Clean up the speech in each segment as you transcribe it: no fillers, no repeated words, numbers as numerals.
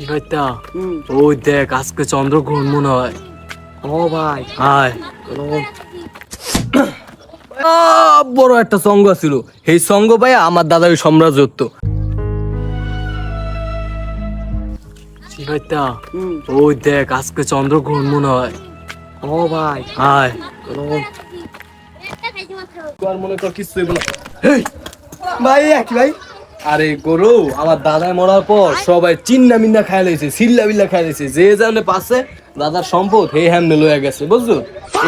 কি হইতা? ওই দেখ আজকে চন্দ্রগ্রহণ মনে হয়। ও ভাই হায় বড় একটা সঙ্গ ছিল, এই সঙ্গ পাই আমার দাদার সাম্রাজ্যত্ব। কি হইতা? ওই দেখ আজকে চন্দ্রগ্রহণ মনে হয়। ও ভাই হায় আর মনে কর কিছু হইব না। হেই, ভাই কি ভাই আরে গরু আমার দাদাই মরার পর সবাই চিন্না মিন্না খাই লাইছে, সিল্লা বিল্লা খাই লাইছে, যে জানে পাশে দাদার সম্পদ হে হ্যামনে লইয়া গেছে, বুঝছো?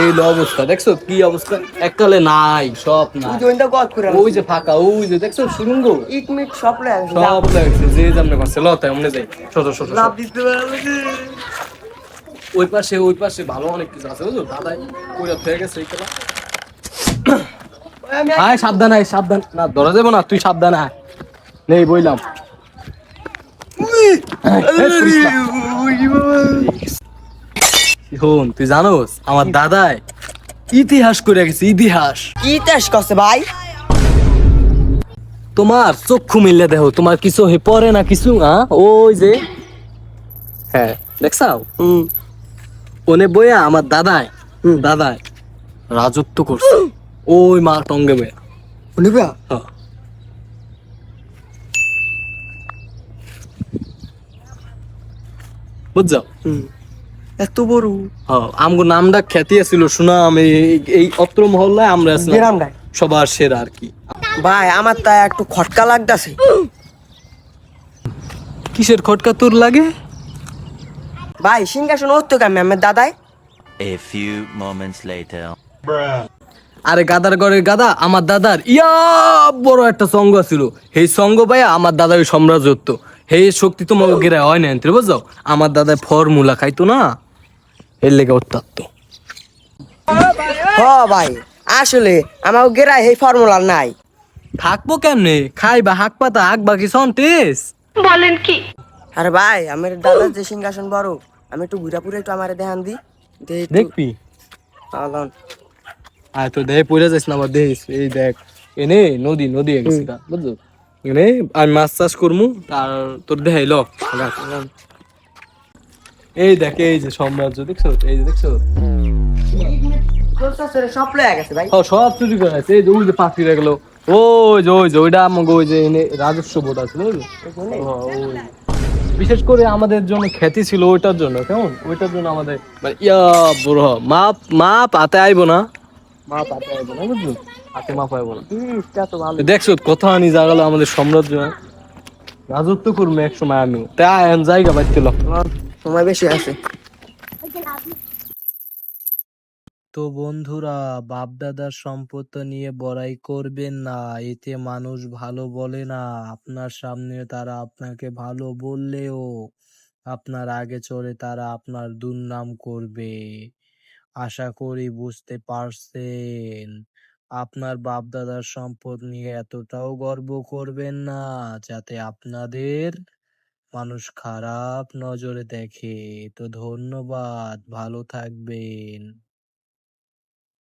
এই হলো অবস্থা, দেখছো কি অবস্থা? এককালে নাই, সব নাই। জয়েন্টটা গদ করে ওই যে ফাঁকা, ওই যে দেখছো সুরঙ্গ, ইট মিট সব লয়ে আসবে সব লাগছে, যে জামনে পাশে লতা এমনে যাই। ছোট ছোট লাভ দিতে পারবে ওই পাশে ভালো অনেক কিছু আছে, বুঝছো? দাদাই কইরা হয়ে গেছে এই খেলা। আয় সাবধান, আয় সাবধান, না ধরা যাবো না, তুই সাবধান আয়। নেই বইলাম। শোন, তুই জানোস আমার দাদাই ইতিহাস করে গেছে, ইতিহাস। কি তেজ করছে ভাই তোমার চক্ষু মিললে দেখো, তোমার কিছু হে পরে না কিছু, ওই যে হ্যাঁ দেখছাও, ওনে বইয়া আমার দাদাই দাদাই রাজত্ব করছে ওই মা টঙ্গে বইয়া। শুনিবা হ্যাঁ। বুঝছো? এত বড় আমগো নামটা খ্যাতি ছিল, শোনা আমি এই অত্র মহল্লায় আমরা আছিলাম গ্রামটাই সবার সেরা আর কি। ভাই আমার তা একটু খটকা লাগতাছে কিসের খটকা তোর লাগে? ভাই সিংহাসন ওর তো কামে আমার দাদাই A few moments later. আরে গাদার ঘরের গাদা আমার দাদার ইয়া বড় একটা সঙ্গ ছিল, সেই সঙ্গ পাইয়া আমার দাদার ওই সাম্রাজ্যত্ব, সেই শক্তি তোমার গেরা হয় না এনতে, বুঝছো? আমার দাদায় ফর্মুলা খাইতো না, এর লেগে অত্যাত্ত। হ ভাই আসলে আমার গেরা এই ফর্মুলা নাই থাকবো কেমনে, খাইবা হাক পাতা হাক বাকি সন্তেস। আরে ভাই আমার দাদার যে সিংহাসন বড় আমি একটু ঘুরা পুরে একটু আমারে দেখান দি দেখবি? আলান আয় তো দেহে পড়ে যাস না, আবার দেখিস এই দেখ এনে নদী নদী গেছে, বুঝছো? এনে আমি মাছ চাষ করমু, তার তোর দেখাই ল। এই দেখ এই যে সাম্রাজ্য দেখছো, এই যে দেখছো, সব লয়ে গেছে ভাই সব চুরি করে আছে। এই যে ওই যে পাখিরা গেলো, ওই যে ওইটা আমাকে ওই যে এনে রাজস্ব বোর্ড আছে, বুঝলি? ওই বিশেষ করে আমাদের জন্য খ্যাতি ছিল ওইটার জন্য, কেমন ওইটার জন্য আমাদের মানে ইয়া বড় মাপ মাপ হাতে আইবো না, মাপ হাতে আইবো না, বুঝলি? হাতে মাপ আইবো না। তা তো ভালো দেখছো কথা আনি জাগালো আমাদের সাম্রাজ্য, রাজত্ব করবো এক সময় আমিও, তাই জায়গা পাইছিল। আমার সময় বেশি আছে তো বন্ধুরা, বাপ-দাদার সম্পত্তি নিয়ে বড়াই করবেন না, এতে মানুষ ভালো বলে না। আপনার সামনে তারা আপনাকে ভালো বললেও আপনার আগে চলে তারা আপনার দুর্নাম করবে। আশা করি বুঝতে পারছেন। আপনার বাপ-দাদার সম্পদ নিয়ে এতটাও গর্ব করবেন না যাতে আপনাদের মানুষ খারাপ নজরে দেখে। তো ধন্যবাদ, ভালো থাকবেন।